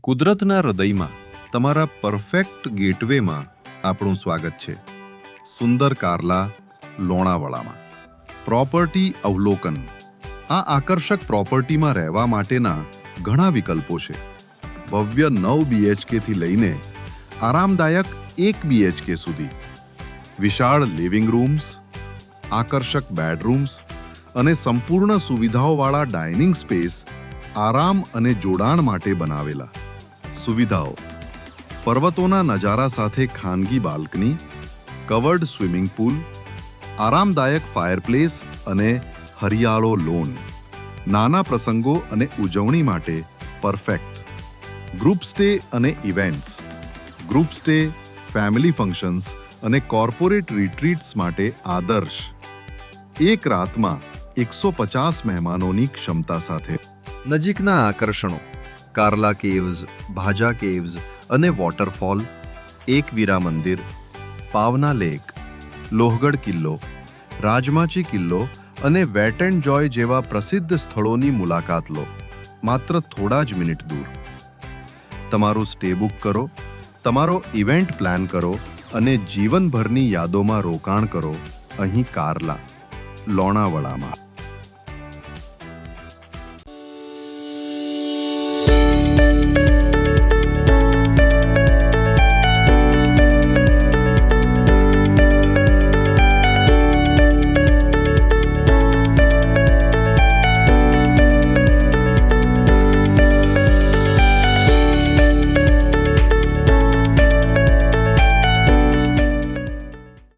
કુદરતના હૃદયમાં તમારા પરફેક્ટ ગેટવેમાં આપણું સ્વાગત છે. સુંદર કાર્લા લોણાવાલામાં. પ્રોપર્ટી અવલોકન. આ આકર્ષક પ્રોપર્ટીમાં રહેવા માટેના ઘણા વિકલ્પો છે. ભવ્ય 9 BHK થી લઈને આરામદાયક 1 BHK સુધી. વિશાળ લિવિંગ રૂમ્સ, આકર્ષક બેડરૂમ્સ અને સંપૂર્ણ સુવિધાઓવાળા ડાઇનિંગ સ્પેસ આરામ અને જોડાણ માટે બનાવેલા. સુવિધાઓ: પર્વતોના નજારા સાથે ખાનગી બાલ્કની, કવર્ડ સ્વિમિંગ પૂલ, આરામદાયક ફાયરપ્લેસ અને હરિયાળો લોન. નાના પ્રસંગો અને ઉજવણી માટે પરફેક્ટ. ગ્રુપ સ્ટે અને events. Group stay, family functions અને કોર્પોરેટ રિટ્રીટ્સ માટે આદર્શ. એક રાતમાં 150 મહેમાનોની ક્ષમતા સાથે. નજીકના આકર્ષણો: કાર્લા કેવ્સ, ભાજા કેવ્સ અને વોટરફોલ, એકવીરા મંદિર, પાવના લેક, લોહગઢ કિલ્લો, રાજમાચી કિલ્લો અને વેટ એન્ડ જોય જેવા પ્રસિદ્ધ સ્થળોની મુલાકાત લો, માત્ર થોડા જ મિનિટ દૂર. તમારું સ્ટે બુક કરો, તમારો ઇવેન્ટ પ્લાન કરો અને જીવનભરની યાદોમાં રોકાણ કરો અહીં કાર્લા લોણાવાલામાં.